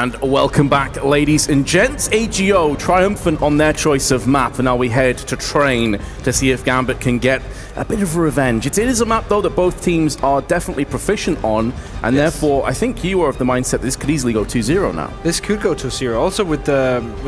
And welcome back, ladies and gents. AGO triumphant on their choice of map, and now we head to train to see if Gambit can get a bit of revenge. It is a map, though, that both teams are definitely proficient on, and therefore, I think you are of the mindset that this could easily go 2-0 now. This could go 2-0. Also with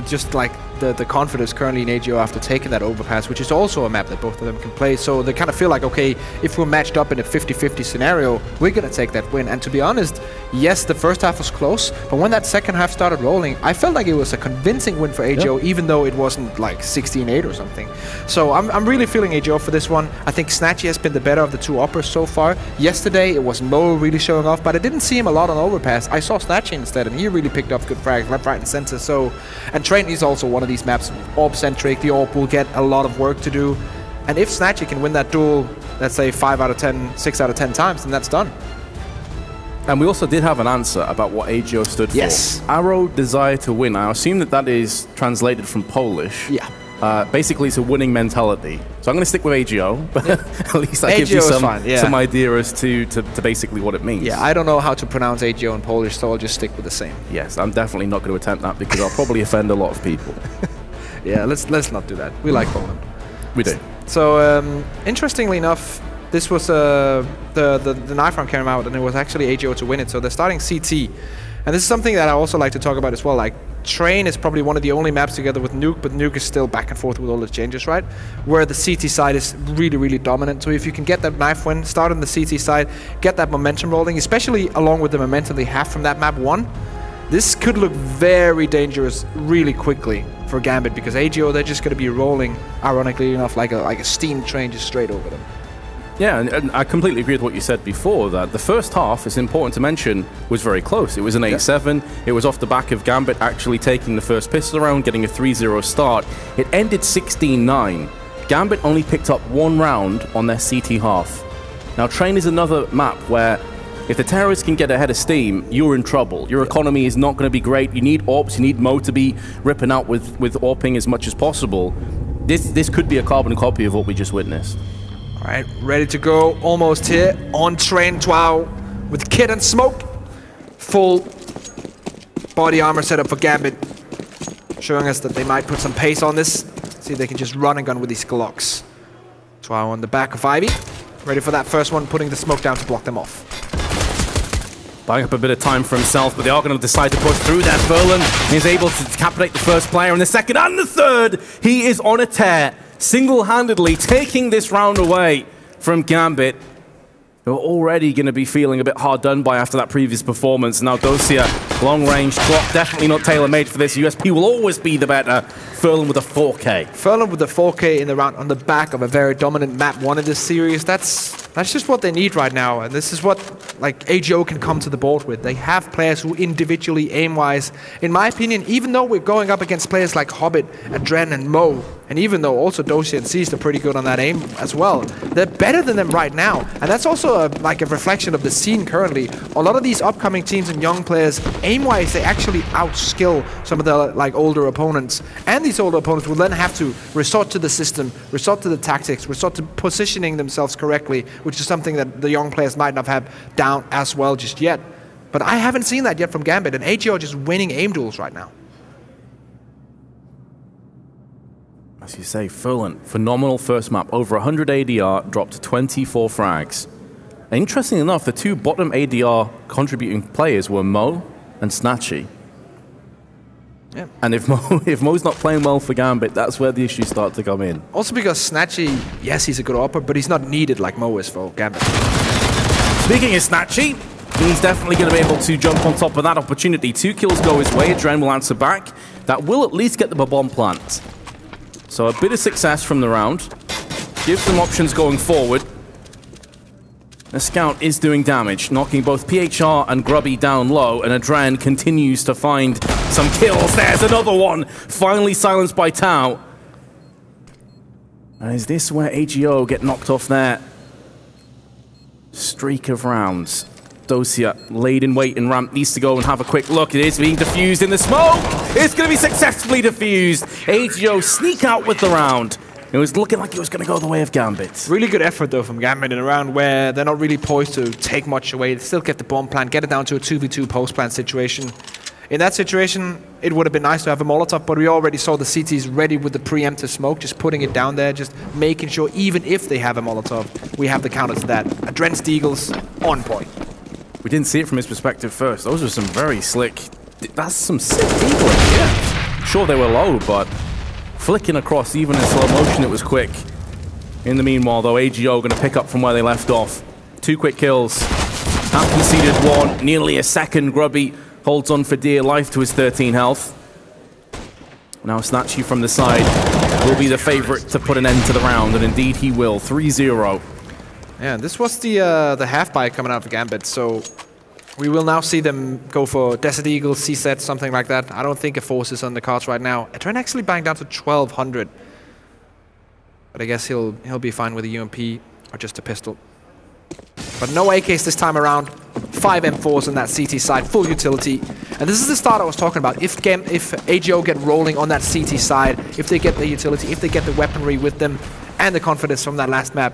just like the confidence currently in AGO after taking that overpass, which is also a map that both of them can play. So they kind of feel like, okay, if we're matched up in a 50-50 scenario, we're going to take that win. And to be honest, yes, the first half was close, but when that second half started rolling, I felt like it was a convincing win for AGO, even though it wasn't like 16-8 or something. So I'm really feeling AGO for this one. I think Snatchy has been the better of the two uppers so far. Yesterday, it was Mo really showing off, but I didn't see him a lot on overpass. I saw Snatchy instead, and he really picked up good frags left, right, and center. So, and Train is also one of these maps, AWP-centric. The AWP will get a lot of work to do. And if Snatchy can win that duel, let's say 5 out of 10, 6 out of 10 times, then that's done. And we also did have an answer about what AGO stood for. Yes. Arrow, desire to win. I assume that that is translated from Polish. Yeah. Basically, it's a winning mentality. So I'm going to stick with AGO, but at least that gives you some idea as to basically what it means. Yeah, I don't know how to pronounce AGO in Polish, so I'll just stick with the same. Yes, I'm definitely not going to attempt that because I'll probably offend a lot of people. Yeah, let's not do that. We like Poland. We do. So, interestingly enough, this was the knife round came out, and it was actually AGO to win it. So they're starting CT, and this is something that I also like to talk about as well. Like, Train is probably one of the only maps together with Nuke, but Nuke is still back and forth with all the changes, right? Where the CT side is really, really dominant. So if you can get that knife win, start on the CT side, get that momentum rolling, especially along with the momentum they have from that map 1, this could look very dangerous really quickly for Gambit, because AGO, they're just going to be rolling, ironically enough, like a steam train just straight over them. Yeah, and I completely agree with what you said before, that the first half, it's important to mention, was very close. It was an 8-7. It was off the back of Gambit actually taking the first pistol round, getting a 3-0 start. It ended 16-9. Gambit only picked up 1 round on their CT half. Now, Train is another map where if the terrorists can get ahead of steam, you're in trouble. Your economy is not going to be great. You need AWPs, you need Mo to be ripping out with AWPing as much as possible. This could be a carbon copy of what we just witnessed. All right, ready to go, almost here, on Train 12 with Kid and Smoke. Full body armor setup for Gambit, showing us that they might put some pace on this. See if they can just run and gun with these Glocks. 12 on the back of Ivy, ready for that first one, putting the smoke down to block them off. Buying up a bit of time for himself, but they are going to decide to push through there. Furlan is able to decapitate the first player, and the second and the third. He is on a tear, single-handedly taking this round away from Gambit, who are already going to be feeling a bit hard done by after that previous performance. Now Dosia, long-range clock, definitely not tailor-made for this. USP will always be the better. Furlan with a 4K. Furlan with the 4K in the round on the back of a very dominant map 1 in this series. That's just what they need right now, and this is what like AGO can come to the board with. They have players who individually, aim-wise, in my opinion, even though we're going up against players like Hobbit, Adren, and Mo, and even though also Dosia and Seized are pretty good on that aim as well, they're better than them right now. And that's also like a reflection of the scene currently. A lot of these upcoming teams and young players, aim-wise, they actually outskill some of the like older opponents. And these older opponents will then have to resort to the system, resort to the tactics, resort to positioning themselves correctly, which is something that the young players might not have down as well just yet. But I haven't seen that yet from Gambit, and AGO are just winning aim duels right now. As you say, Furlan, phenomenal first map. Over 100 ADR, dropped 24 frags. Interesting enough, the 2 bottom ADR contributing players were Mo and Snatchy. Yeah. And if Mo's not playing well for Gambit, that's where the issues start to come in. Also because Snatchy, yes, he's a good upper, but he's not needed like Mo is for Gambit. Speaking of Snatchy, he's definitely going to be able to jump on top of that opportunity. 2 kills go his way, Adren will answer back. That will at least get the bomb plant. So a bit of success from the round. Gives them options going forward. The Scout is doing damage, knocking both PHR and Grubby down low, and Adren continues to find some kills. There's another one, finally silenced by Tau. And is this where AGO get knocked off their streak of rounds? Dosia, laid in wait and ramp, needs to go and have a quick look. It is being diffused in the smoke. It's going to be successfully diffused. AGO sneak out with the round. It was looking like it was going to go the way of Gambit. Really good effort, though, from Gambit in a round where they're not really poised to take much away. They still get the bomb plant, get it down to a 2v2 post plant situation. In that situation, it would have been nice to have a Molotov, but we already saw the CTs ready with the preemptive smoke, just putting it down there, just making sure even if they have a Molotov, we have the counter to that. Adrenced Eagles on point. We didn't see it from his perspective first. Those were some very slick... That's some sick Eagle. Yeah. Sure, they were low, but flicking across even in slow motion, it was quick. In the meanwhile, though, AGO going to pick up from where they left off. 2 quick kills. Have conceded 1, nearly a second. Grubby holds on for dear life to his 13 health. Now Snatchy from the side will be the favorite to put an end to the round, and indeed he will. 3-0. Yeah, this was the half buy coming out of Gambit, so we will now see them go for Desert Eagle, C-set, something like that. I don't think a Force is on the cards right now. Adren actually buying down to 1200. But I guess he'll be fine with a UMP or just a pistol. But no AKs this time around. 5 M4s on that CT side, full utility. And this is the start I was talking about. If AGO get rolling on that CT side, if they get the utility, if they get the weaponry with them, and the confidence from that last map,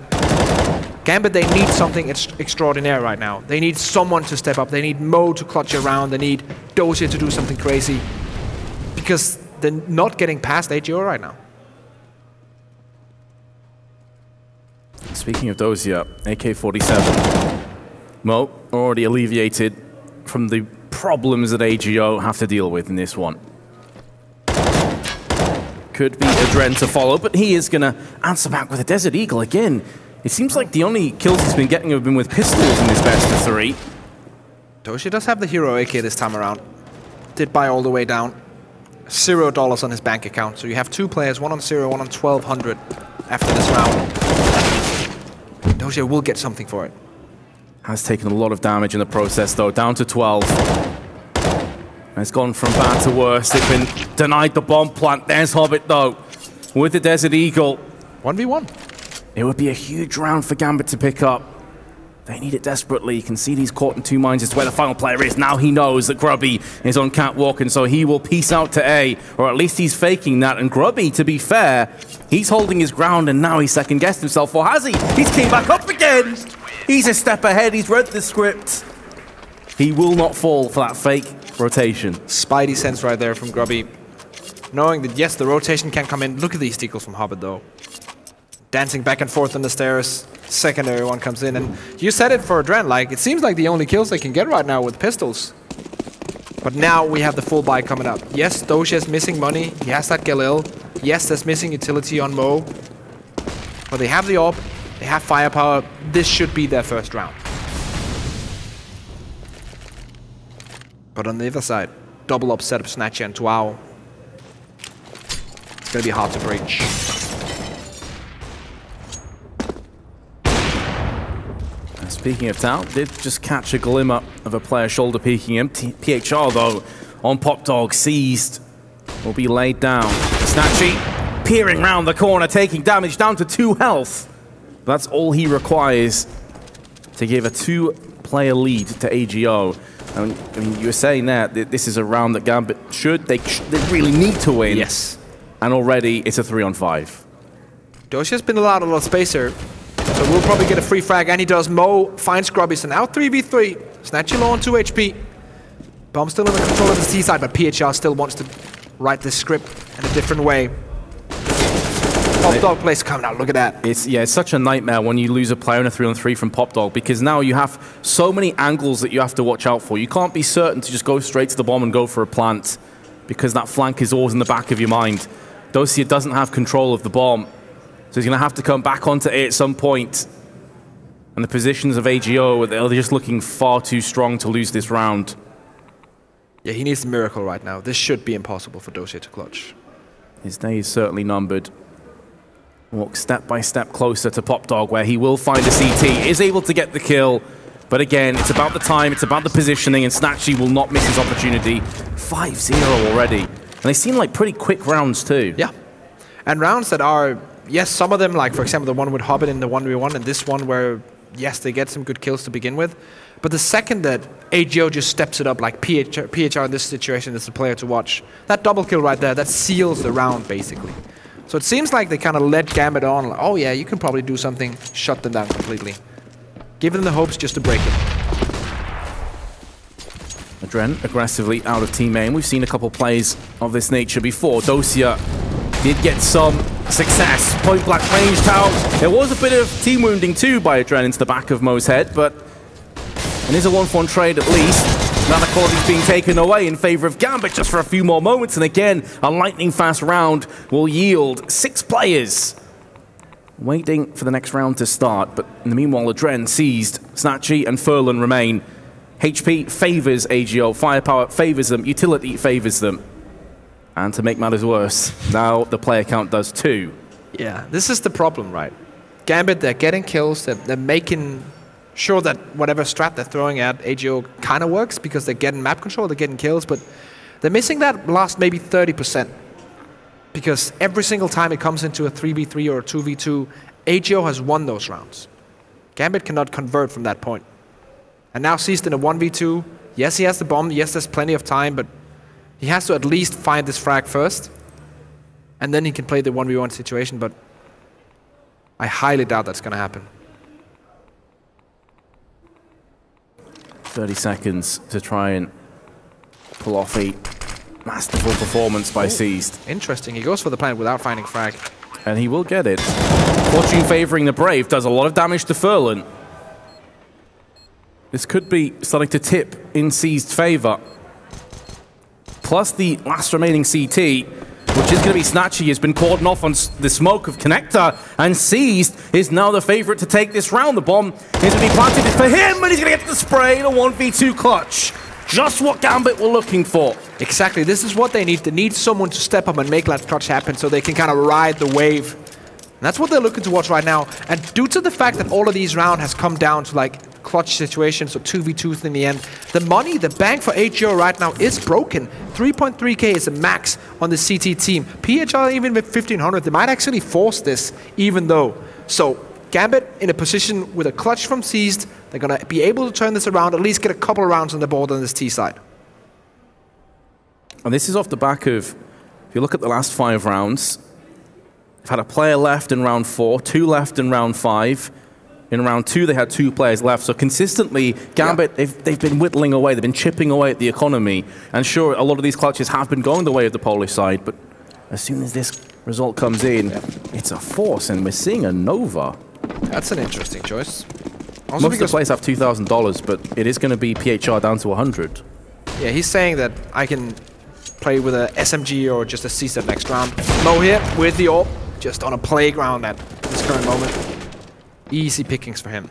Gambit, they need something extraordinary right now. They need someone to step up. They need Mo to clutch around. They need Dozier to do something crazy. Because they're not getting past AGO right now. Speaking of Dozier, AK-47. Mo already alleviated from the problems that AGO have to deal with in this one. Could be Adren to follow, but he is going to answer back with a Desert Eagle again. It seems like the only kills he's been getting have been with pistols in this best of 3. Dozier does have the hero AK this time around. Did buy all the way down. $0 on his bank account. So you have 2 players, one on 0, one on 1200 after this round. Dozier will get something for it. Has taken a lot of damage in the process, though. Down to 12. It's gone from bad to worse. They've been denied the bomb plant. There's Hobbit, though, with the Desert Eagle. 1v1. It would be a huge round for Gambit to pick up. They need it desperately. You can see he's caught in 2 minds as to where the final player is. Now he knows that Grubby is on catwalk, and so he will peace out to A, or at least he's faking that. And Grubby, to be fair, he's holding his ground, and now he's second-guessed himself. Or has he? He's came back up again! He's a step ahead. He's read the script. He will not fall for that fake rotation. Spidey sense right there from Grubby. Knowing that, yes, the rotation can come in. Look at these deagles from Hobbit, though. Dancing back and forth on the stairs. Secondary one comes in. And you said it for Adren, like, it seems like the only kills they can get right now with pistols. But now we have the full buy coming up. Yes, Dozier's missing money. He has that Galil. Yes, there's missing utility on Mo. But they have the AWP. They have firepower. This should be their first round. But on the other side, double up setup Snatcher and Tuao. It's going to be hard to breach. Speaking of Tao, did just catch a glimmer of a player shoulder peeking him. PHR, though, on Pop Dog, seized, will be laid down. Snatchy peering round the corner, taking damage, down to 2 health. That's all he requires to give a 2-player lead to AGO. I mean, you were saying that this is a round that Gambit they really need to win. Yes. And already it's a 3-on-5. Dozier's been allowed a lot of space here. So we'll probably get a free frag, and he does. Mo finds Grubby, so now 3v3. Snatchy low on 2 HP. Bomb still in the control of the C side, but PHR still wants to write this script in a different way. Pop Dog place coming out, look at that. It's such a nightmare when you lose a player in a 3-on-3 from Pop Dog, because now you have so many angles that you have to watch out for. You can't be certain to just go straight to the bomb and go for a plant, because that flank is always in the back of your mind. Dozier doesn't have control of the bomb, so he's going to have to come back onto A at some point. And the positions of AGO, they're just looking far too strong to lose this round. Yeah, he needs a miracle right now. This should be impossible for Dozier to clutch. His day is certainly numbered. Walks step by step closer to Pop Dog, where he will find a CT, is able to get the kill. But again, it's about the time, it's about the positioning, and Snatchy will not miss his opportunity. 5-0 already. And they seem like pretty quick rounds too. Yeah. And rounds that are, yes, some of them, like for example the one with Hobbit in the 1v1, and this one where, yes, they get some good kills to begin with. But the second that AGO just steps it up, like PHR in this situation is the player to watch. That double kill right there, that seals the round basically. So it seems like they kind of led Gambit on, like, oh yeah, you can probably do something, shut them down completely. Give them the hopes just to break it. Dren aggressively out of team aim. We've seen a couple plays of this nature before. Dosia did get some success. Point blank ranged out. There was a bit of team wounding too by Dren into the back of Mo's head, but it is a 1-for-1 trade at least. Now the quality is being taken away in favor of Gambit just for a few more moments, and again, a lightning-fast round will yield 6 players waiting for the next round to start. But in the meanwhile, Adren seized. Snatchy and Furlan remain. HP favors AGO, firepower favors them, utility favors them. And to make matters worse, now the player count does too. Yeah, this is the problem, right? Gambit, they're getting kills, they're making sure that whatever strat they're throwing at AGO kind of works because they're getting map control, they're getting kills, but they're missing that last maybe 30%. Because every single time it comes into a 3v3 or a 2v2, AGO has won those rounds. Gambit cannot convert from that point. And now seized in a 1v2. Yes, he has the bomb. Yes, there's plenty of time, but he has to at least find this frag first. And then he can play the 1v1 situation, but I highly doubt that's going to happen. 30 seconds to try and pull off a masterful performance by Seized. Interesting. He goes for the plant without finding frag. And he will get it. Fortune favoring the Brave does a lot of damage to Furlan. This could be starting to tip in Seized's favor. Plus the last remaining CT, which is going to be Snatchy, has been cordoned off on the smoke of Connector, and Seized is now the favorite to take this round. The bomb is going to be planted for him, and he's going to get the spray in a 1v2 clutch. Just what Gambit were looking for. Exactly, this is what they need. They need someone to step up and make that clutch happen so they can kind of ride the wave. And that's what they're looking towards right now. And due to the fact that all of these rounds has come down to like clutch situations or 2v2s in the end, the money, the bank for AGO right now is broken. 3.3k is the max on the CT team. PHR, even with 1500, they might actually force this, even though. So Gambit in a position with a clutch from Seized, they're going to be able to turn this around, at least get a couple of rounds on the board on this T side. And this is off the back of, if you look at the last 5 rounds, they've had a player left in round 4, 2 left in round 5. In round 2, they had 2 players left. So consistently, Gambit, they've been whittling away. They've been chipping away at the economy. And sure, a lot of these clutches have been going the way of the Polish side, but as soon as this result comes in, it's a force, and we're seeing a Nova. That's an interesting choice. Also most of the players have $2,000, but it is going to be PHR down to 100. Yeah, he's saying that I can play with a SMG or just a C-set next round. Mo here with the AWP, just on a playground at this current moment. Easy pickings for him.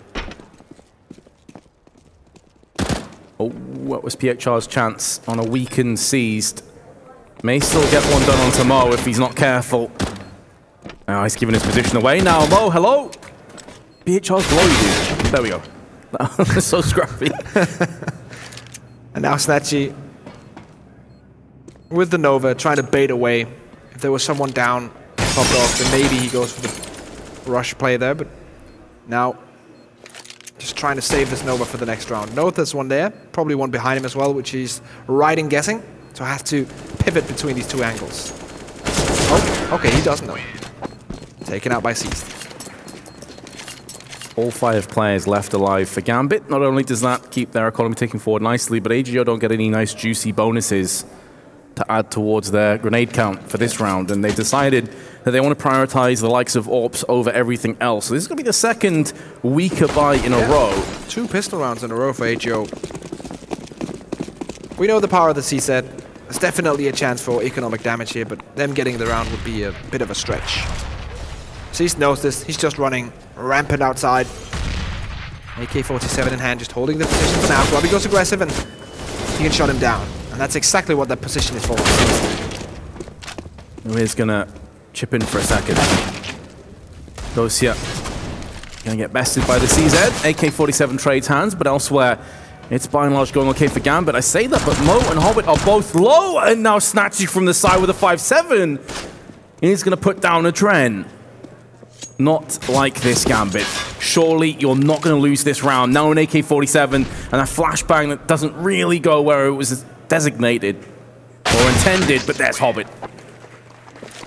Oh, what was PHR's chance on a weakened Seized? May still get one done onto Mo if he's not careful. Oh, he's giving his position away now. Mo, hello? PHR's below you. There we go. That was so scrappy. And now Snatchy with the Nova trying to bait away. If there was someone down, popped off, then maybe he goes for the rush play there, but now just trying to save this Nova for the next round. Note there's one there, probably one behind him as well, which he's right in guessing, so has to pivot between these 2 angles. Oh, okay, he doesn't know. Taken out by Seized. All 5 players left alive for Gambit. Not only does that keep their economy ticking forward nicely, but AGO don't get any nice juicy bonuses to add towards their grenade count for this round, and they've decided that they want to prioritize the likes of AWPs over everything else. So this is going to be the second weaker buy in a row. 2 pistol rounds in a row for AGO. We know the power of the C-set. There's definitely a chance for economic damage here, but them getting the round would be a bit of a stretch. Seized knows this. He's just running rampant outside. AK-47 in hand, just holding the position for now. Robbie goes aggressive and he can shut him down. And that's exactly what that position is for. He's gonna chip in for a second. Dosia gonna get bested by the CZ. AK-47 trades hands, but elsewhere it's by and large going okay for Gambit. I say that, but Mo and Hobbit are both low, and now Snatchy from the side with a 5-7. He's gonna put down a Dren. Not like this, Gambit. Surely you're not going to lose this round. Now an AK-47 and a flashbang that doesn't really go where it was designated or intended, but there's Hobbit.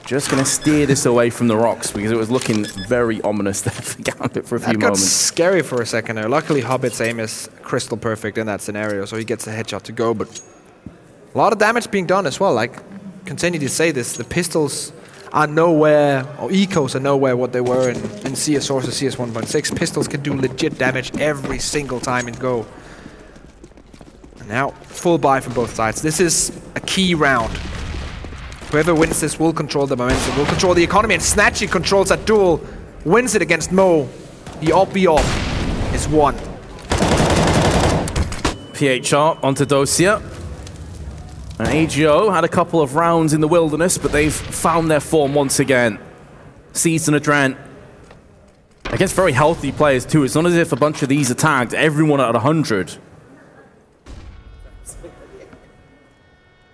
Just going to steer this away from the rocks because it was looking very ominous there for Gambit for a few That got moments. scary for a second there. Luckily, Hobbit's aim is crystal perfect in that scenario, so he gets a headshot to go. But a lot of damage being done as well. Like, continue to say this, the pistols are nowhere, or ecos are nowhere what they were in CS Source or CS 1.6. Pistols can do legit damage every single time in go. And now, full buy from both sides. This is a key round. Whoever wins this will control the momentum, will control the economy, and Snatchy controls that duel, wins it against Mo. The op is won. PHR onto Dosia. And AGO had a couple of rounds in the wilderness, but they've found their form once again. Season of Adrent. Against very healthy players too. It's not as if a bunch of these are tagged, everyone at 100.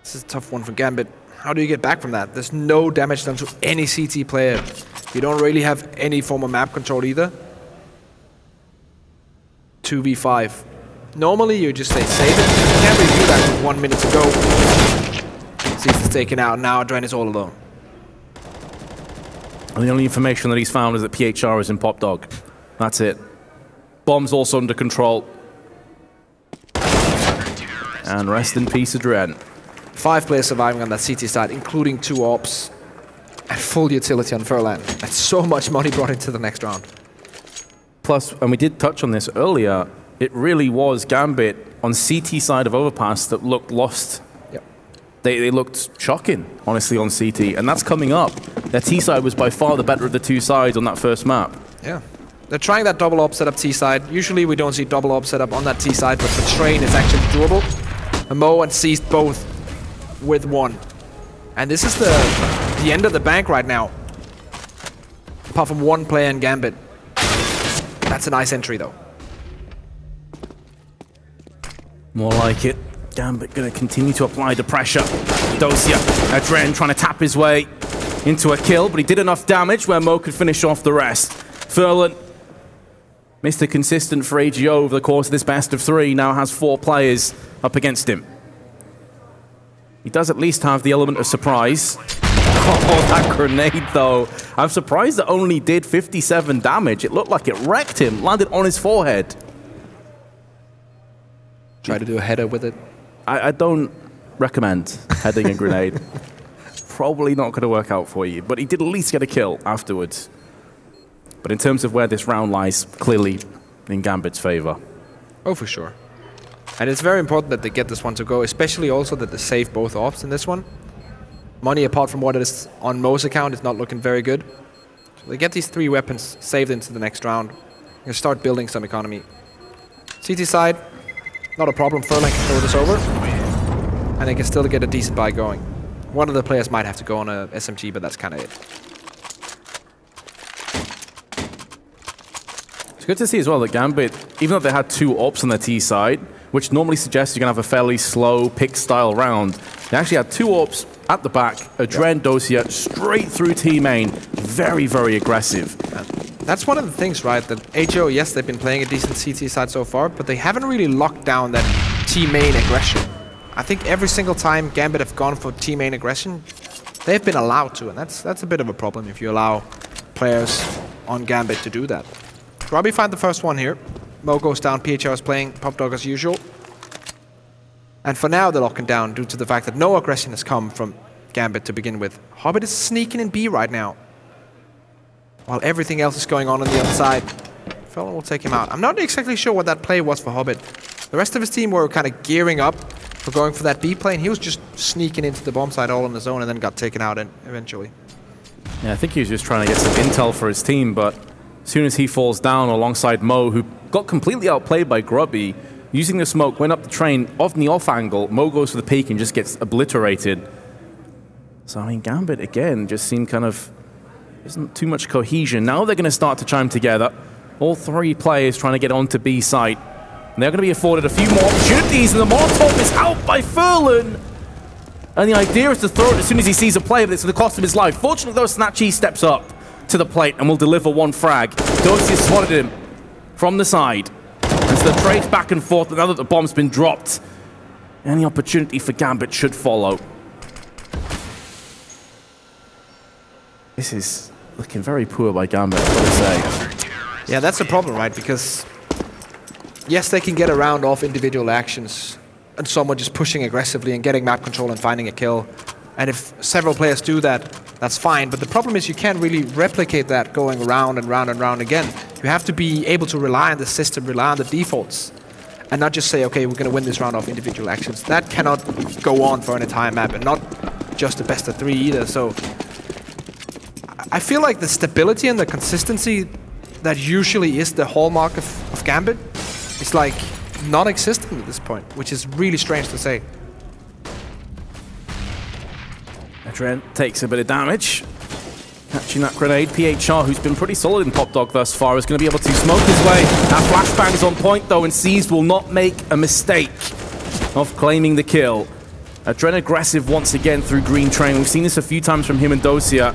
This is a tough one for Gambit. How do you get back from that? There's no damage done to any CT player. You don't really have any form of map control either. 2v5. Normally you just say save it. You can't really do that with 1 minute to go. Season's taken out, now Adren is all alone. And the only information that he's found is that PHR is in Pop Dog. That's it. Bomb's also under control. And rest in peace, Adren. 5 players surviving on that CT side, including 2 ops and full utility on Furlan. That's so much money brought into the next round. Plus, and we did touch on this earlier, it really was Gambit on CT side of Overpass that looked lost. Yep. They looked shocking, honestly, on CT, and that's coming up. Their T side was by far the better of the two sides on that first map. Yeah. They're trying that double op setup T side. Usually we don't see double op setup on that T side, but for Train it's actually doable. And Mo and Seized both with 1. And this is the end of the bank right now. Apart from 1 player in Gambit. That's a nice entry though. More like it. Gambit going to continue to apply the pressure. Dosia, Adren trying to tap his way into a kill, but he did enough damage where Mo could finish off the rest. Furlan, Mr. Consistent for AGO over the course of this best of 3, now has 4 players up against him. He does at least have the element of surprise. Oh, that grenade, though. I'm surprised it only did 57 damage. It looked like it wrecked him, landed on his forehead. Try to do a header with it. I don't recommend heading a grenade. Probably not going to work out for you, but he did at least get a kill afterwards. But in terms of where this round lies, clearly in Gambit's favor. Oh, for sure. And it's very important that they get this one to go, especially also that they save both ops in this one. Money, apart from what it is on Mo's account, is not looking very good. So they get these 3 weapons saved into the next round. You can start building some economy. CT side, not a problem. Furlan can throw this over. And they can still get a decent buy going. One of the players might have to go on a SMG, but that's kind of it. It's good to see as well that Gambit, even though they had 2 ops on their T side, which normally suggests you're going to have a fairly slow pick-style round, they actually had 2 ops at the back, Adren, Dosia, straight through T main. Very, very aggressive. That's one of the things, right? That HO, yes, they've been playing a decent CT side so far, but they haven't really locked down that T main aggression. I think every single time Gambit have gone for T main aggression, they've been allowed to, and that's a bit of a problem if you allow players on Gambit to do that. Robbie find the first one here. Mo goes down, PHR is playing Pop Dog as usual. And for now, they're locking down due to the fact that no aggression has come from Gambit to begin with. Hobbit is sneaking in B right now, while everything else is going on the other side. Furlan will take him out. I'm not exactly sure what that play was for Hobbit. The rest of his team were kind of gearing up for going for that B play, and he was just sneaking into the bomb site all on his own and then got taken out eventually. Yeah, I think he was just trying to get some intel for his team, but as soon as he falls down alongside Mo, who got completely outplayed by Grubby, using the smoke, went up the train, off the off angle, Mo goes for the peak and just gets obliterated. So, I mean, Gambit, again, just seemed kind of, isn't too much cohesion. Now they're going to start to chime together. All 3 players trying to get onto B site. And they're going to be afforded a few more opportunities, and the Molotov is out by Furlan. And the idea is to throw it as soon as he sees a player, but it's at the cost of his life. Fortunately, though, Snatchy steps up to the plate and will deliver 1 frag. Dosia swatted him from the side. And so the trade's back and forth, but now that the bomb's been dropped, any opportunity for Gambit should follow. This is looking very poor by Gambit, I've got to say. Yeah, that's a problem, right? Because yes, they can get around off individual actions and someone just pushing aggressively and getting map control and finding a kill. And if several players do that, that's fine. But the problem is you can't really replicate that going round and round and round again. You have to be able to rely on the system, rely on the defaults, and not just say, okay, we're going to win this round off individual actions. That cannot go on for an entire map, and not just the best of 3 either. So I feel like the stability and the consistency that usually is the hallmark of Gambit is like non-existent at this point, which is really strange to say. Adren takes a bit of damage. Catching that grenade. PHR, who's been pretty solid in Pop Dog thus far, is going to be able to smoke his way. That flashbang's on point, though, and Seas will not make a mistake of claiming the kill. Adren aggressive once again through Green Train. We've seen this a few times from him and Dosia.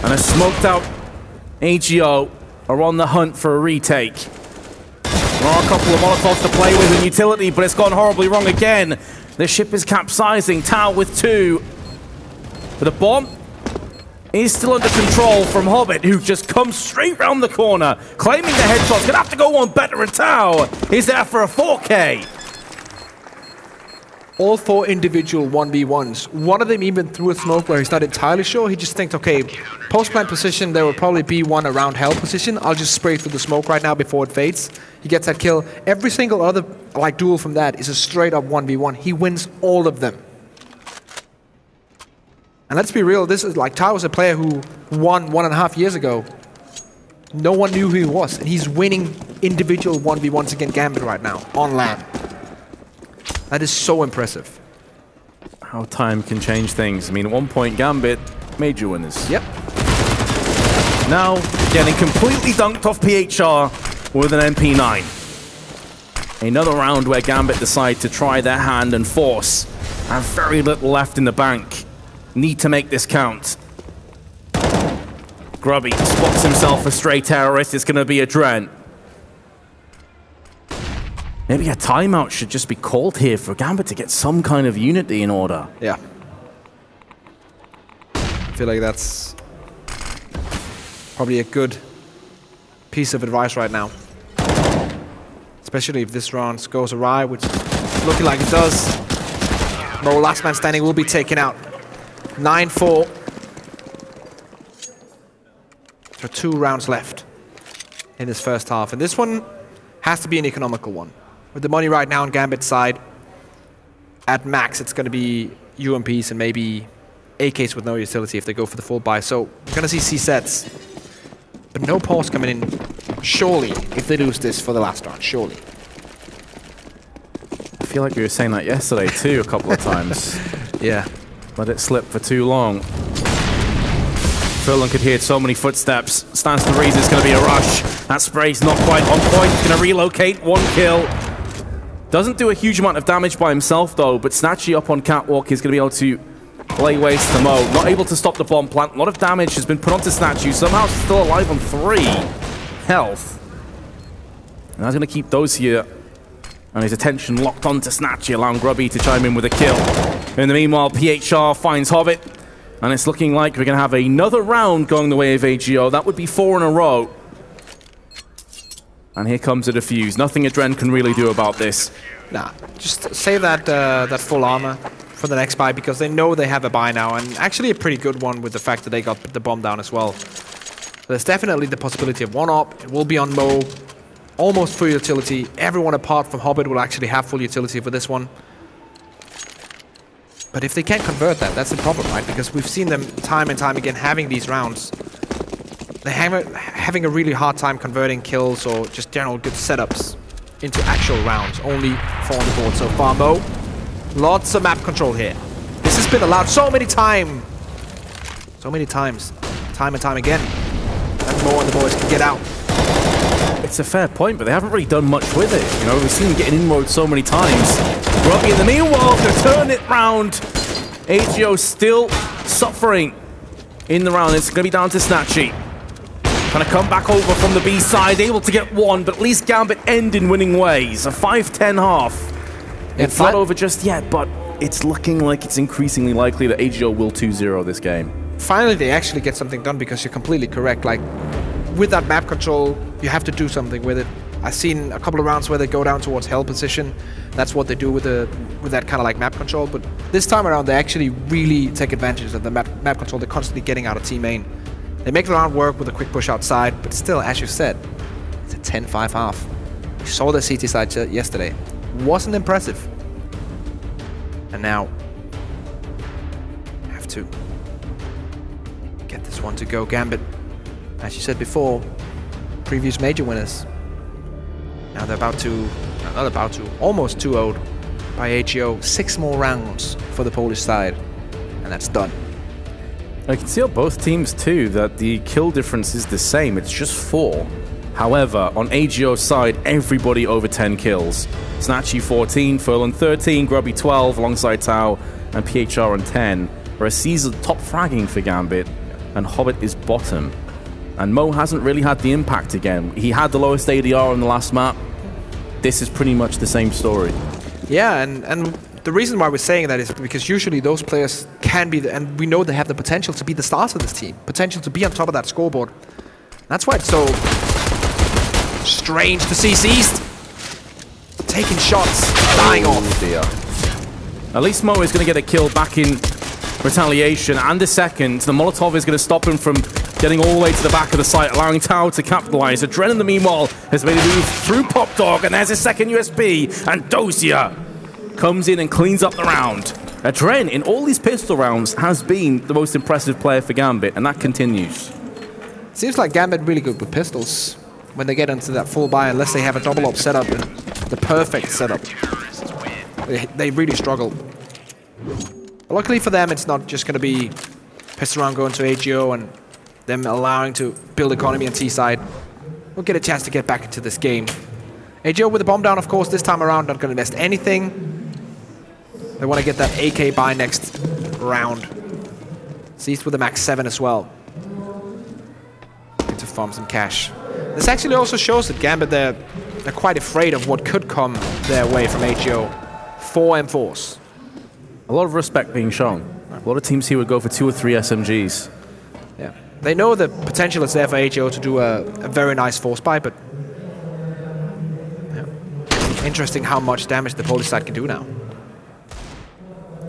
And a smoked out AGO are on the hunt for a retake. There are a couple of Molotovs to play with in utility, but it's gone horribly wrong again. The ship is capsizing. Tau with 2. But the bomb is still under control from Hobbit, who just comes straight round the corner, claiming the headshot's gonna have to go one better, and Tau is there for a 4K. All 4 individual 1v1s. One of them even threw a smoke where he's not entirely sure. He just thinks, okay, post-plant position, there will probably be one around hell position. I'll just spray through the smoke right now before it fades. He gets that kill. Every single other duel from that is a straight-up 1v1. He wins all of them. And let's be real, this is like Tau was a player who won 1.5 years ago. No one knew who he was, and he's winning individual 1v1s against Gambit right now, on LAN. That is so impressive. How time can change things. I mean, at one point, Gambit, major winners. Yep. Now, getting completely dunked off PHR with an MP9. Another round where Gambit decide to try their hand and force. Have very little left in the bank. Need to make this count. Grubby spots himself a stray terrorist. It's going to be Adren. Maybe a timeout should just be called here for Gambit to get some kind of unity in order. Yeah. I feel like that's probably a good piece of advice right now. Especially if this round goes awry, which is looking like it does. Mo, last man standing, will be taken out. 9-4. So 2 rounds left in this first half. And this one has to be an economical one. With the money right now on Gambit's side, at max it's going to be UMPs and maybe AKs with no utility if they go for the full buy. So we're going to see C-sets. But no pause coming in, surely, if they lose this for the last round, surely. I feel like we were saying that yesterday too, a couple of times. Yeah. Let it slip for too long. Furlong could hear so many footsteps. Stands to reason it's going to be a rush. That spray's not quite on point. Going to relocate. 1 kill. Doesn't do a huge amount of damage by himself, though, but Snatchy up on Catwalk is going to be able to lay waste to Mo. Not able to stop the bomb plant. A lot of damage has been put onto Snatchy. Somehow still alive on 3 health. And that's going to keep those here. And his attention locked onto Snatchy, allowing Grubby to chime in with a kill. In the meanwhile, PHR finds Hobbit. And it's looking like we're going to have another round going the way of AGO. That would be 4 in a row. And here comes a defuse. Nothing Adren can really do about this. Nah, just save that that full armor for the next buy, because they know they have a buy now, and actually a pretty good one with the fact that they got the bomb down as well. So there's definitely the possibility of 1-op. It will be on Mo. Almost full utility. Everyone apart from Hobbit will actually have full utility for this one. But if they can't convert that, that's the problem, right? Because we've seen them time and time again having these rounds. They're having a really hard time converting kills or just general good setups into actual rounds. Only 4 on the board so far. Mo, lots of map control here. This has been allowed so many times. So many times. Time and time again. And Mo and the boys can get out. It's a fair point, but they haven't really done much with it. You know, we've seen them getting inroads so many times. Grubby in the meanwhile to turn it round. AGO still suffering in the round. It's going to be down to Snatchy. Trying to come back over from the B side, able to get 1, but at least Gambit end in winning ways. A 5-10 half. It's not over just yet, but it's looking like it's increasingly likely that AGO will 2-0 this game. finally they actually get something done, because you're completely correct. Like, with that map control, you have to do something with it. I've seen a couple of rounds where they go down towards hell position. That's what they do with that kind of like map control. But this time around, they actually really take advantage of the map control they're constantly getting out of team main. They make the round work with a quick push outside, but still, as you said, it's a 10-5 half. We saw the CT side yesterday. Wasn't impressive. And now, have to get this one to go. Gambit, as you said before, previous major winners. Now they're almost 2-0'd by AGO. 6 more rounds for the Polish side, and that's done. I can see on both teams too that the kill difference is the same. It's just 4. However, on AGO's side, everybody over 10 kills. Snatchy 14, Furlan 13, Grubby 12, alongside Tau and PHR on 10. Whereas Caesar top fragging for Gambit, and Hobbit is bottom. And Mo hasn't really had the impact again. He had the lowest ADR on the last map. This is pretty much the same story. Yeah, and the reason why we're saying that is because usually those players can be, and we know they have the potential to be the stars of this team. Potential to be on top of that scoreboard. That's why it's so strange to see Seized taking shots, dying off. Dear. At least Mo is going to get a kill back in retaliation, and a second. The Molotov is going to stop him from getting all the way to the back of the site, allowing Tau to capitalize. Adren, in the meanwhile, has made a move through Pop Dog, and there's a second USB, and Dosia comes in and cleans up the round. Adren, in all these pistol rounds, has been the most impressive player for Gambit, and that continues. Seems like Gambit really good with pistols when they get into that full buy, unless they have a double op setup, and the perfect setup. They really struggle. But luckily for them, it's not just going to be pistol round going to AGO and them allowing to build economy on T-side. We'll get a chance to get back into this game. AGO with the bomb down, of course, this time around, not going to invest anything. They want to get that AK buy next round. Seized with the Max 7 as well. To farm some cash. This actually also shows that Gambit, they're quite afraid of what could come their way from AGO. 4 M4s. A lot of respect being shown. A lot of teams here would go for 2 or 3 SMGs. Yeah. They know the potential is there for AGO to do a very nice force buy, but yeah. Interesting how much damage the Polish side can do now.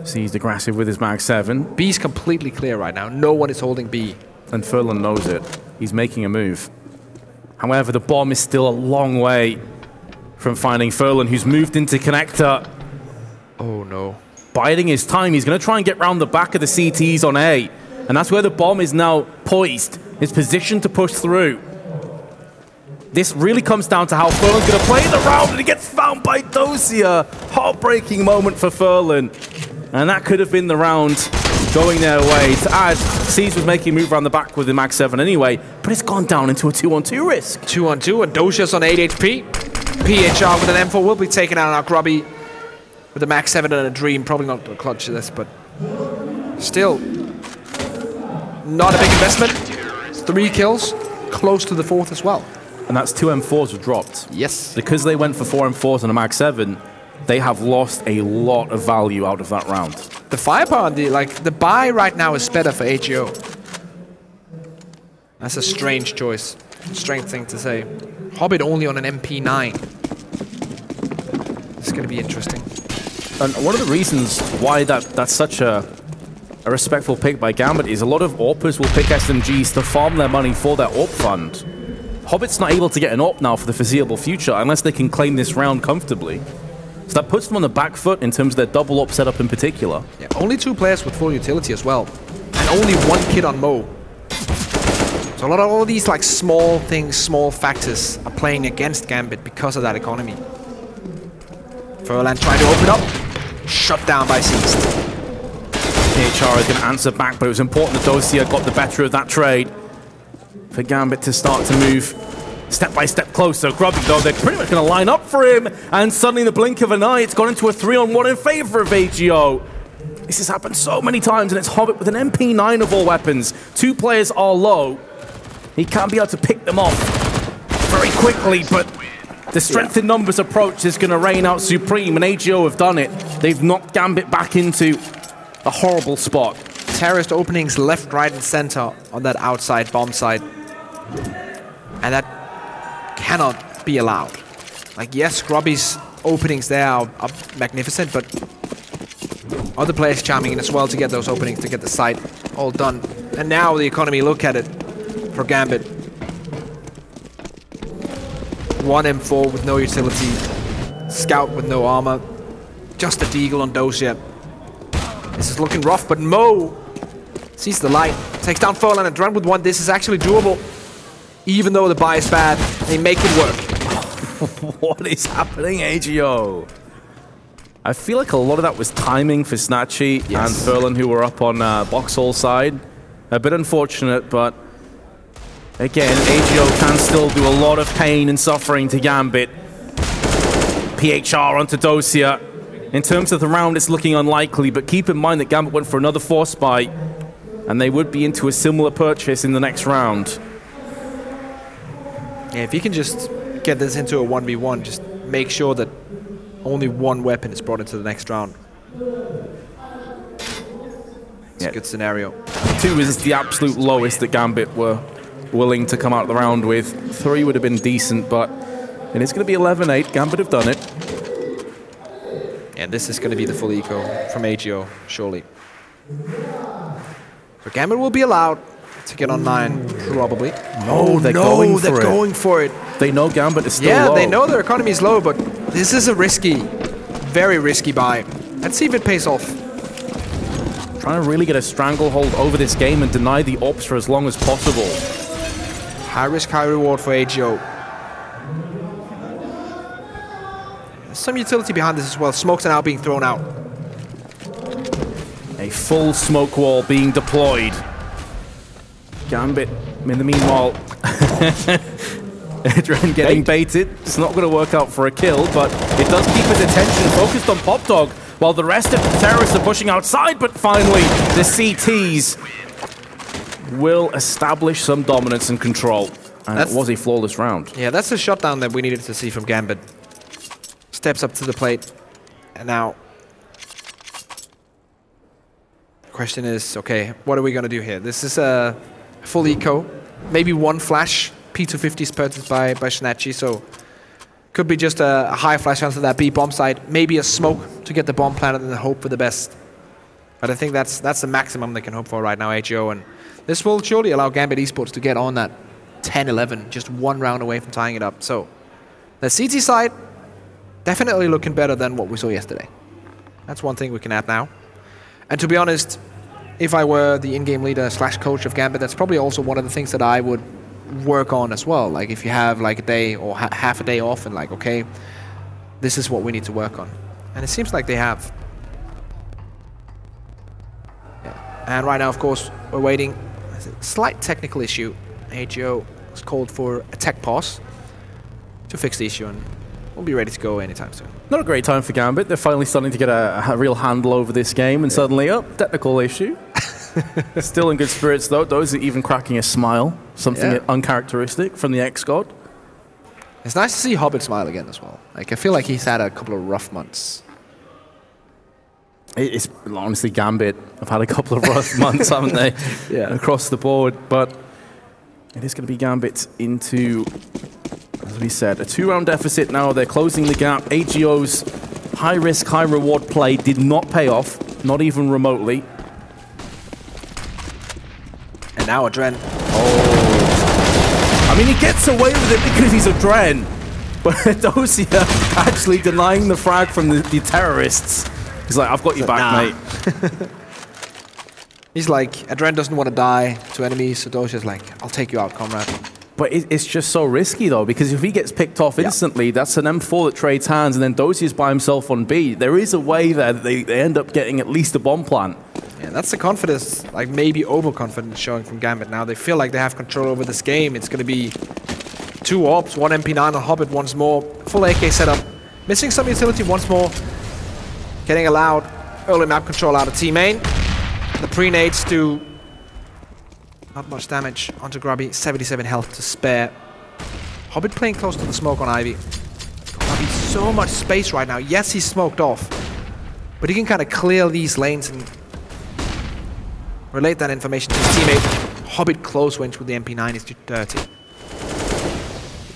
Seized aggressive with his Mag 7. B's completely clear right now. No one is holding B. And Furlan knows it. He's making a move. However, the bomb is still a long way from finding Furlan, who's moved into connector. Oh no. Biding his time. He's going to try and get round the back of the CTs on A. And that's where the bomb is now poised. His position to push through. This really comes down to how Furlan's going to play the round, and he gets found by Dosia. Heartbreaking moment for Furlan. And that could have been the round going their way. To add, Seas was making a move around the back with the Max 7 anyway, but it's gone down into a 2-on-2 risk. 2-on-2, and Dosia's on 8 HP. PHR with an M4 will be taken out on our Grubby with the Max 7 and a Dream. Probably not the clutch of this, but still not a big investment. 3 kills, close to the 4th as well. And that's 2 M4s were dropped. Yes. Because they went for 4 M4s and a Max 7, they have lost a lot of value out of that round. The firepower, the buy right now is better for AGO. That's a strange choice. Strange thing to say. Hobbit only on an MP9. It's going to be interesting. And one of the reasons why that's such a respectful pick by Gambit is a lot of AWPers will pick SMGs to farm their money for their AWP fund. Hobbit's not able to get an AWP now for the foreseeable future unless they can claim this round comfortably. So that puts them on the back foot in terms of their double AWP setup in particular. Yeah, only 2 players with full utility as well. And only 1 kid on Mo. So a lot of all these like small things, small factors are playing against Gambit because of that economy. Furlan trying to open up. Shut down by Seized. PHR is going to answer back, but it was important that Dosia got the better of that trade for Gambit to start to move step by step closer. Grubby, though, they're pretty much going to line up for him, and suddenly in the blink of an eye, it's gone into a 3-on-1 in favor of AGO. This has happened so many times, and it's Hobbit with an MP9 of all weapons. 2 players are low. He can't be able to pick them off very quickly, but the strength in numbers approach is going to reign out supreme, and AGO have done it. They've knocked Gambit back into a horrible spot. terrorist openings left, right, and center on that outside bomb site. And that cannot be allowed. Like, yes, Grubby's openings there are magnificent, but other players charming in as well to get those openings, to get the site all done. And now the economy, look at it for Gambit. 1 M4 with no utility, Scout with no armor, just a Deagle on Dosia. This is looking rough, but Mo sees the light, takes down Furlan and Dren with 1. This is actually doable. Even though the buy is bad, they make it work. What is happening, AGO? I feel like a lot of that was timing for Snatchy and Furlan, who were up on Boxhall side. A bit unfortunate, but again, AGO can still do a lot of pain and suffering to Gambit. PHR onto Dosia. In terms of the round, it's looking unlikely, but keep in mind that Gambit went for another force buy, and they would be into a similar purchase in the next round. Yeah, if you can just get this into a 1v1, just make sure that only 1 weapon is brought into the next round. It's a good scenario. 2 is the absolute lowest that Gambit were willing to come out of the round with. 3 would have been decent, but it is going to be 11-8. Gambit have done it. And this is going to be the full eco from AGO, surely. So Gambit will be allowed to get on 9, probably. No, they're going for it. They know Gambit is still low. Yeah, they know their economy is low, but this is a risky, very risky buy. Let's see if it pays off. Trying to really get a stranglehold over this game and deny the ops for as long as possible. High risk, high reward for AGO. There's some utility behind this as well. Smokes are now being thrown out. A full smoke wall being deployed. Gambit, in the meanwhile, Dren getting baited. It's not going to work out for a kill, but it does keep his attention focused on Pop Dog, while the rest of the terrorists are pushing outside, but finally, the CTs will establish some dominance and control. And it was a flawless round. Yeah, that's the shutdown that we needed to see from Gambit. Steps up to the plate, and now the question is, okay, what are we going to do here? This is a full eco, maybe 1 flash. P250 is purchased by Snatchy, so could be just a high flash onto that B bomb site, maybe a smoke to get the bomb planted and then hope for the best. But I think that's the maximum they can hope for right now, AGO, and this will surely allow Gambit Esports to get on that 10-11, just 1 round away from tying it up. So the CT side, definitely looking better than what we saw yesterday. That's one thing we can add now. And to be honest, if I were the in-game leader / coach of Gambit, that's probably also one of the things that I would work on as well. Like if you have like a day or half a day off and like, okay, this is what we need to work on. And it seems like they have. Yeah. And right now, of course, we're waiting. There's a slight technical issue. AGO has called for a tech pause to fix the issue, and we'll be ready to go anytime soon. Not a great time for Gambit. They're finally starting to get a real handle over this game, and suddenly, technical issue. Still in good spirits, though. Those are even cracking a smile. Something uncharacteristic from the ex-god. It's nice to see Hobbit smile again as well. Like, I feel like he's had a couple of rough months. It's honestly Gambit. I've had a couple of rough months, haven't they? Across the board. But it is going to be Gambit into, as we said, a 2-round deficit now. They're closing the gap. AGO's high-risk, high-reward play did not pay off, not even remotely. And now a Dren. I mean, he gets away with it because he's a Dren. But Dosia actually denying the frag from the terrorists. He's like, I've got you back, mate. He's like, Adren doesn't want to die to enemies, so Dosia's like, I'll take you out, comrade. But it's just so risky, though, because if he gets picked off instantly, that's an M4 that trades hands, and then Dosia's by himself on B. There is a way there that they end up getting at least a bomb plant. Yeah, that's the confidence, like maybe overconfidence showing from Gambit now. They feel like they have control over this game. It's going to be 2 orbs, 1 MP9 on Hobbit once more. Full AK setup. Missing some utility once more. Getting allowed early map control out of T-main. The pre-nades do not much damage onto Grubby. 77 health to spare. Hobbit playing close to the smoke on Ivy. Grubby so much space right now. Yes, he's smoked off, but he can kind of clear these lanes and relate that information to his teammate. Hobbit close range with the MP9 is too dirty.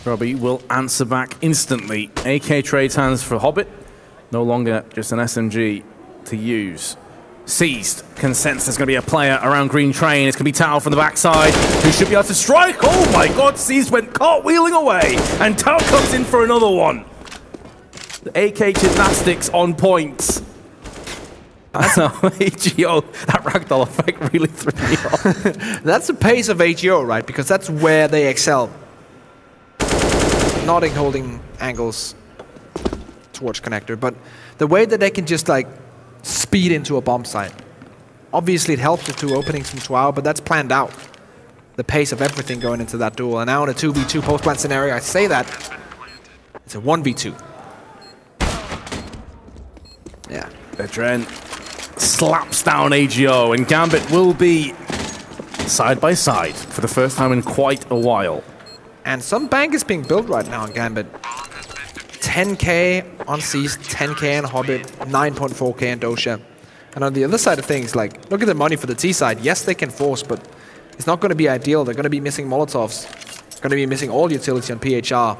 Grubby will answer back instantly. AK trades hands for Hobbit. No longer just an SMG to use. Seized. Can sense there's going to be a player around green train. It's going to be Tao from the backside, who should be able to strike. Oh my god, Seized went cartwheeling away. And Tao comes in for another one. The AK gymnastics on point. AGO, that ragdoll effect really threw me off. That's the pace of AGO, right? Because that's where they excel. Not in holding angles towards connector, but the way that they can just like speed into a bomb site. Obviously it helps with 2 openings from Tuao, but that's planned out. The pace of everything going into that duel. And now in a 2v2 post-plant scenario, I say that it's a 1v2. Yeah. Adren slaps down AGO, and Gambit will be side by side for the first time in quite a while. And some bank is being built right now on Gambit. 10k on Seized, 10k on Hobbit, 9.4k on Dosha. And on the other side of things, like, look at the money for the T side. Yes, they can force, but it's not going to be ideal. They're going to be missing Molotovs. Going to be missing all utility on PHR.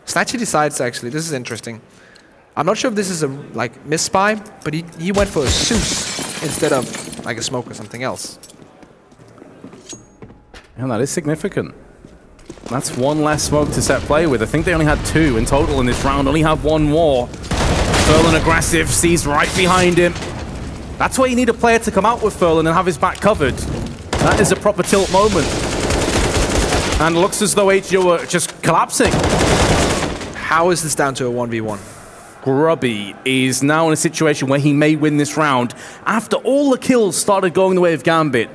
Snatchy decides, actually, this is interesting. I'm not sure if this is a, like, miss-spy, but he went for a Zeus instead of, like, a smoke or something else. And that is significant. That's one less smoke to set play with. I think they only had 2 in total in this round. Only have 1 more. Furlan aggressive, Sees right behind him. That's where you need a player to come out with Furlan and have his back covered. That is a proper tilt moment. And it looks as though AGO are just collapsing. How is this down to a 1v1? Grubby is now in a situation where he may win this round. After all the kills started going the way of Gambit,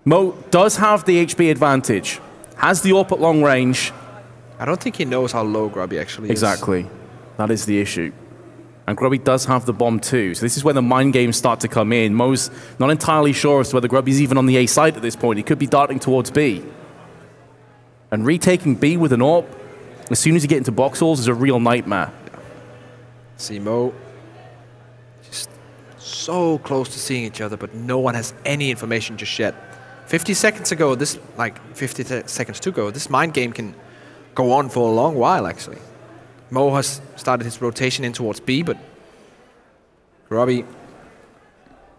Mo does have the HP advantage. Has the AWP at long range. I don't think he knows how low Grubby actually is. Exactly. That is the issue. And Grubby does have the bomb too. So this is where the mind games start to come in. Mo's not entirely sure as to whether Grubby's even on the A side at this point. He could be darting towards B. And retaking B with an AWP, as soon as you get into box halls, is a real nightmare. See Mo just so close to seeing each other, but no one has any information just yet. 50 seconds ago, this, like 50 seconds to go, this mind game can go on for a long while, actually. Mo has started his rotation in towards B, but Grubby,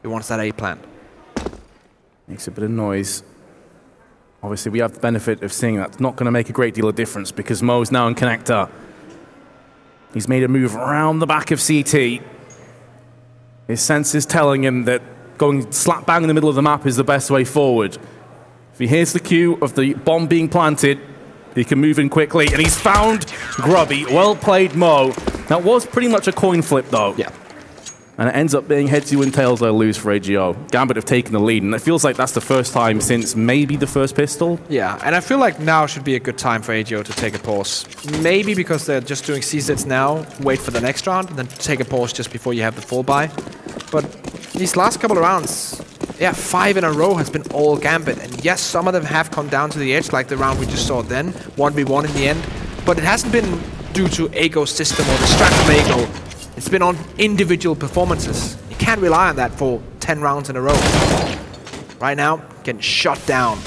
he wants that A plant. Makes a bit of noise. Obviously, we have the benefit of seeing that's not going to make a great deal of difference because Mo's now in connector. He's made a move around the back of CT. His sense is telling him that going slap bang in the middle of the map is the best way forward. If he hears the cue of the bomb being planted, he can move in quickly, and he's found Grubby. Well played, Mo. That was pretty much a coin flip, though. Yeah. And it ends up being heads you win, tails I lose for AGO. Gambit have taken the lead, and it feels like that's the first time since maybe the first pistol. Yeah, and I feel like now should be a good time for AGO to take a pause. Maybe because they're just doing C-sets now, wait for the next round, and then take a pause just before you have the full buy. But these last couple of rounds, yeah, 5 in a row has been all Gambit. And yes, some of them have come down to the edge, like the round we just saw then, 1v1 in the end. But it hasn't been due to AGO's system or the strat of AGO. It's been on individual performances. You can't rely on that for 10 rounds in a row. Right now, getting shot down.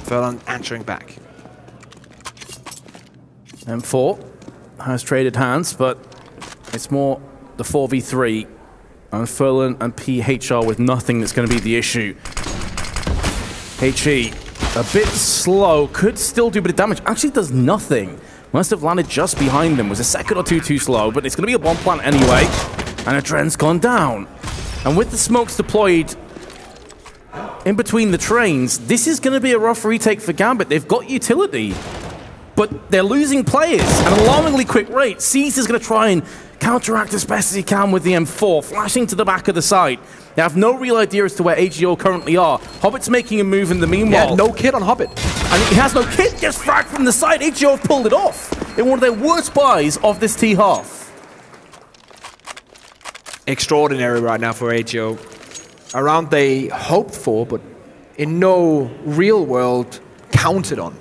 Furlan answering back. M4 has traded hands, but it's more the 4v3. And Furlan and PHR with nothing that's going to be the issue. HE, a bit slow, could still do a bit of damage. Actually does nothing. Must have landed just behind them. Was a second or two too slow, but it's going to be a bomb plant anyway. And Adren's gone down. And with the smokes deployed in between the trains, this is going to be a rough retake for Gambit. They've got utility, but they're losing players at an alarmingly quick rate. Cease is going to try and counteract as best as he can with the M4, flashing to the back of the site. They have no real idea as to where AGO currently are. Hobbit's making a move in the meanwhile. Yeah, no kit on Hobbit. And he has no kit, gets fragged from the side. AGO have pulled it off in one of their worst buys of this T-half. Extraordinary right now for AGO. A round they hoped for, but in no real world counted on.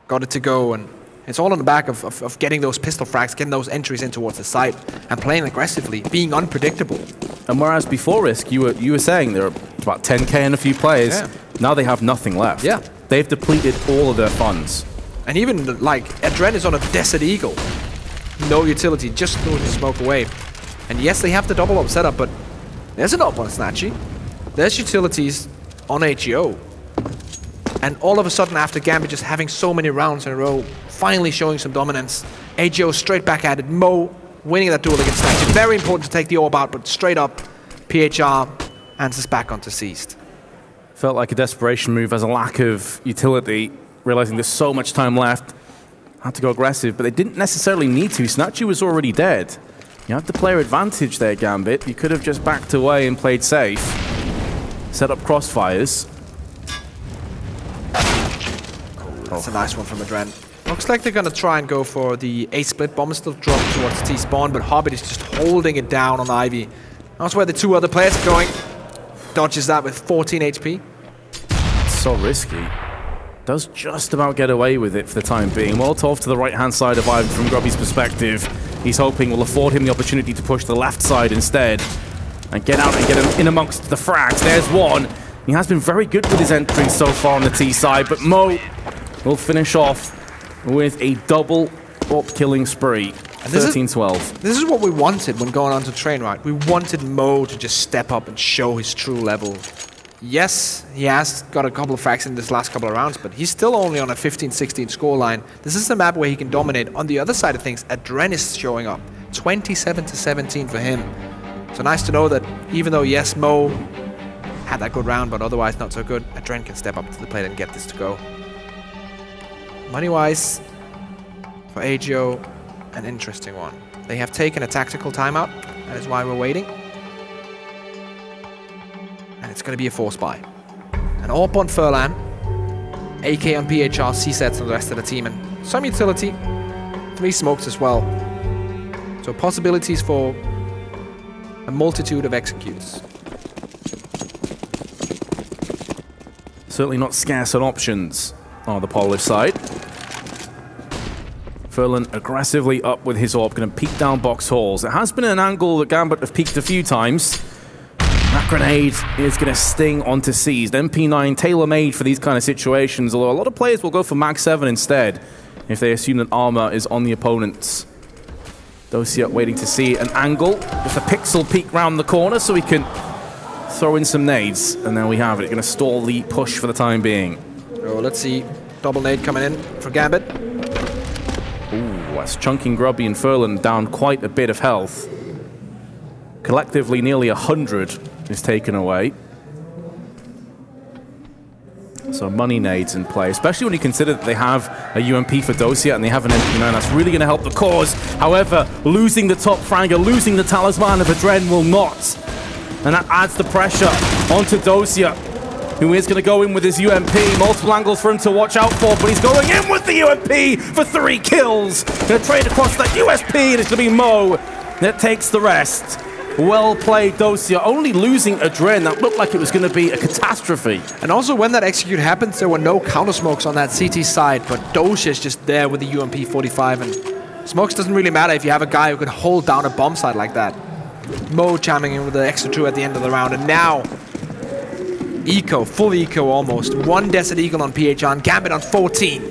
Got it to go, and It's all on the back of getting those pistol frags, getting those entries in towards the site, and playing aggressively, being unpredictable. And whereas before Risk, you were saying there are about 10k and a few players, now they have nothing left. Yeah. They've depleted all of their funds. And even, like, Adren is on a Desert Eagle. No utility, just throwing the smoke away. And yes, they have the double up setup, but there's an up on Snatchy. There's utilities on AGO. And all of a sudden, after Gambit just having so many rounds in a row, finally showing some dominance, AGO straight back at it. Mo winning that duel against Snatchy. Very important to take the orb out, but straight up, PHR answers back onto Seized. Felt like a desperation move as a lack of utility, realizing there's so much time left. Had to go aggressive, but they didn't necessarily need to. Snatchy was already dead. You had the player advantage there, Gambit. You could have just backed away and played safe. Set up crossfires. That's a nice one from Adren. Looks like they're going to try and go for the A-split. Bomb is still dropped towards T-spawn, but Hobbit is just holding it down on Ivy. That's where the two other players are going. Dodges that with 14 HP. It's so risky. Does just about get away with it for the time being. Molotov to the right-hand side of Ivy from Grubby's perspective. He's hoping will afford him the opportunity to push the left side instead and get out and get him in amongst the frags. There's one. He has been very good with his entry so far on the T side, but Mo will finish off with a double AWP killing spree. 13-12. This is what we wanted when going on to train, right? We wanted Mo to just step up and show his true level. Yes, he has got a couple of frags in this last couple of rounds, but he's still only on a 15-16 scoreline. This is a map where he can dominate. On the other side of things, Adren is showing up. 27-17 for him. So nice to know that even though, yes, Mo had that good round, but otherwise not so good, Adren can step up to the plate and get this to go. Money-wise, for AGO, an interesting one. They have taken a tactical timeout. That is why we're waiting. And it's going to be a force buy. An AWP on Furlan, AK on PHR, C-sets on the rest of the team, and some utility. 3 smokes as well. So possibilities for a multitude of executes. Certainly not scarce on options on the Polish side. Furlan aggressively up with his AWP, going to peek down box halls. It has been an angle that Gambit have peeked a few times. That grenade is going to sting onto Seized. MP9 tailor-made for these kind of situations, although a lot of players will go for Mag 7 instead if they assume that armor is on the opponents. Dosia waiting to see an angle. Just a pixel peek round the corner so he can throw in some nades. And then we have it. Going to stall the push for the time being. Oh, let's see. Double nade coming in for Gambit. Ooh, that's chunking Grubby and Furlan down quite a bit of health. Collectively, nearly 100 is taken away. So money nades in play, especially when you consider that they have a UMP for Dosia and they have an MP9. That's really going to help the cause. However, losing the top fragger, losing the talisman of Adren will not. And that adds the pressure onto Dosia, who is going to go in with his UMP. Multiple angles for him to watch out for, but he's going in with the UMP for 3 kills. Going to trade across that USP, and it's going to be Mo that takes the rest. Well played, Dosia. Only losing Adren, that looked like it was going to be a catastrophe. And also when that execute happens, there were no counter smokes on that CT side, but Dosia is just there with the UMP 45, and smokes doesn't really matter if you have a guy who can hold down a bomb site like that. Mo chiming in with the extra 2 at the end of the round, and now eco, full eco almost. 1 Desert Eagle on PHR and Gambit on 14.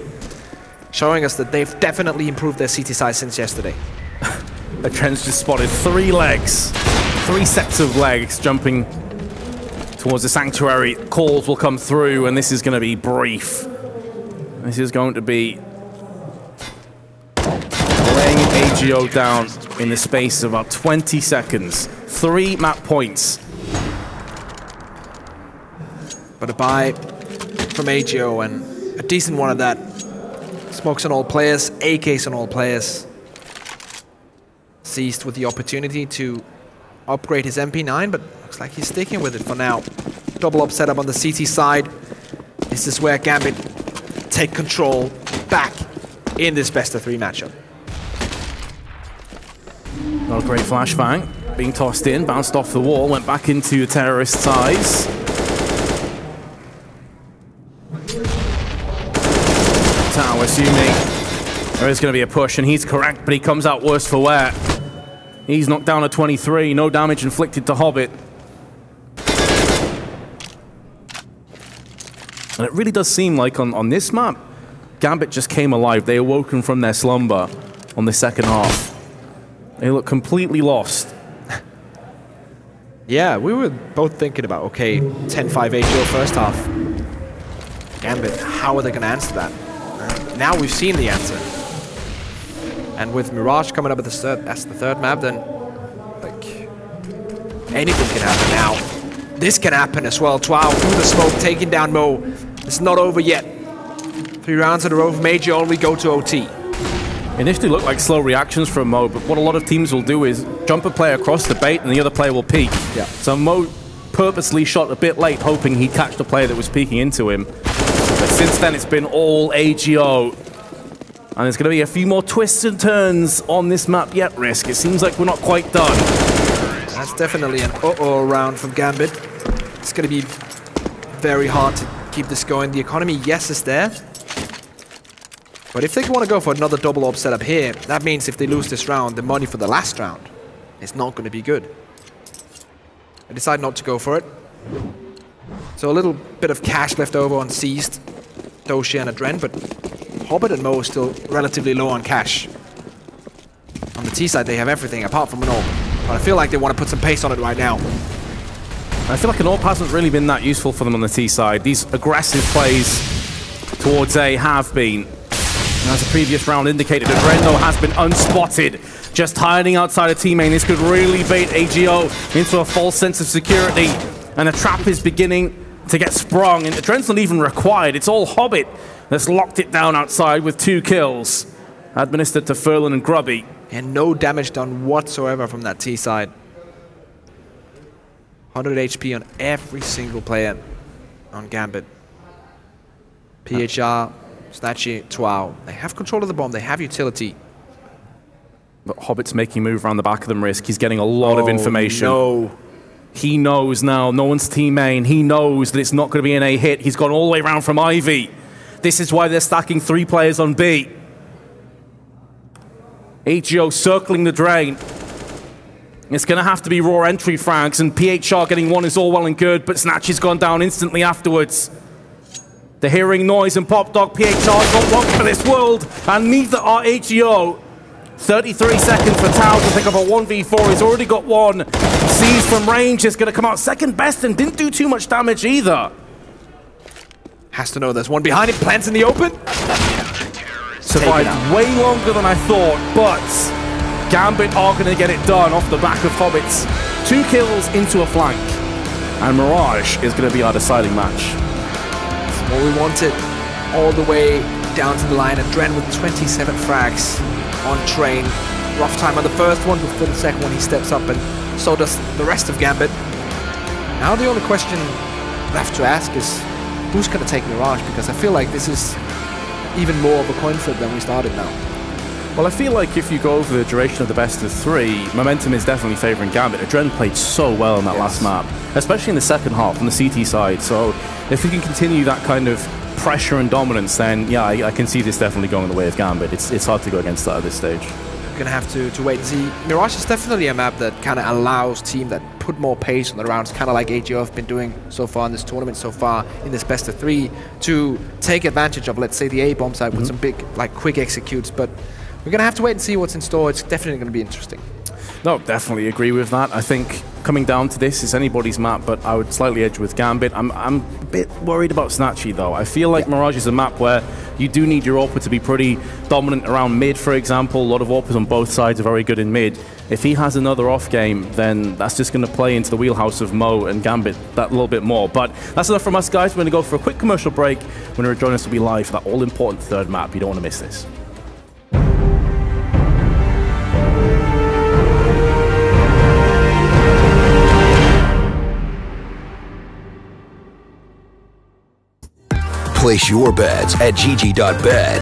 Showing us that they've definitely improved their CT size since yesterday. Adren's just spotted 3 legs. 3 sets of legs jumping towards the sanctuary. Calls will come through, and this is going to be brief. This is going to be laying AGO down in the space of about 20 seconds. 3 map points. But a buy from AGO, and a decent one at that. Smokes on all players, AKs on all players. Seized with the opportunity to upgrade his MP9, but looks like he's sticking with it for now. Double up setup on the CT side. This is where Gambit take control back in this best-of-3 matchup. Not a great flashbang. Being tossed in, bounced off the wall, went back into the terrorist's eyes. Tao assuming There is going to be a push, and he's correct, but he comes out worse for wear. He's knocked down at 23, no damage inflicted to Hobbit. And it really does seem like on this map, Gambit just came alive. They awoken from their slumber on the second half. They look completely lost. Yeah, we were both thinking about, okay, 10-5 AGO first half. Gambit, how are they going to answer that? Now we've seen the answer. And with Mirage coming up at the third map, then like anything can happen now. This can happen as well. Twao through the smoke, taking down Mo. It's not over yet. 3 rounds in a row from AGO, we go to OT. Initially looked like slow reactions from Mo, but what a lot of teams will do is jump a player across the bait and the other player will peek. Yeah. So Mo purposely shot a bit late, hoping he'd catch the player that was peeking into him. But since then, it's been all AGO. And there's going to be a few more twists and turns on this map yet, Risk. It seems like we're not quite done. That's definitely an uh-oh round from Gambit. It's going to be very hard to keep this going. The economy, yes, is there. But if they want to go for another double orb setup here, that means if they lose this round, the money for the last round is not going to be good. I decide not to go for it. So a little bit of cash left over on Seized, Doshi and Adren, but Hobbit and Mo are still relatively low on cash. On the T side, they have everything apart from an orb. But I feel like they want to put some pace on it right now. I feel like an orb hasn't really been that useful for them on the T side. These aggressive plays towards A have been. And as the previous round indicated, Adren has been unspotted, just hiding outside of T main. This could really bait AGO into a false sense of security. And a trap is beginning to get sprung, and Adren's not even required. It's all Hobbit that's locked it down outside with 2 kills, administered to Furlan and Grubby. And no damage done whatsoever from that T side. 100 HP on every single player on Gambit. PHR, Snatchy, Twao. They have control of the bomb, they have utility. But Hobbit's making a move around the back of them, Risk. He's getting a lot of information. No. He knows now, no one's team main. He knows that it's not going to be an A hit. He's gone all the way around from Ivy. This is why they're stacking 3 players on B. AGO circling the drain. It's going to have to be raw entry frags, and PHR getting 1 is all well and good, but Snatch has gone down instantly afterwards. They're hearing noise and Pop Dog. PHR's not long for this world, and neither are AGO. 33 seconds for Tao to pick up a 1v4. He's already got 1. Sees from range is going to come out second best and didn't do too much damage either. Has to know there's one behind him. Plants in the open. Survived way longer than I thought, but Gambit are going to get it done off the back of Hobbits. 2 kills into a flank. And Mirage is going to be our deciding match. That's what we wanted. All the way down to the line. Adren with 27 frags on train. Rough time on the first one, but for the second one he steps up, and so does the rest of Gambit. Now the only question left to ask is who's going to take Mirage, because I feel like this is even more of a coin flip than we started now. Well, I feel like if you go over the duration of the best of 3, momentum is definitely favouring Gambit. Adren played so well in that last map, especially in the second half on the CT side. So if we can continue that kind of pressure and dominance, then yeah, I can see this definitely going the way of Gambit. It's hard to go against that at this stage. We're going to have to wait and see. Mirage is definitely a map that kind of allows teams that put more pace on the rounds, kind of like AGO have been doing so far in this tournament, so far in this best of 3, to take advantage of, let's say, the A bomb side with some big, like, quick executes. But we're going to have to wait and see what's in store. It's definitely going to be interesting. No, definitely agree with that. I think coming down to this is anybody's map, but I would slightly edge with Gambit. I'm a bit worried about Snatchy, though. I feel like Mirage is a map where you do need your AWPer to be pretty dominant around mid, for example. A lot of AWPers on both sides are very good in mid. If he has another off game, then that's just going to play into the wheelhouse of Mo and Gambit that little bit more. But that's enough from us, guys. We're going to go for a quick commercial break. When we rejoin us, will be live for that all-important third map. You don't want to miss this. Place your bets at gg.bet.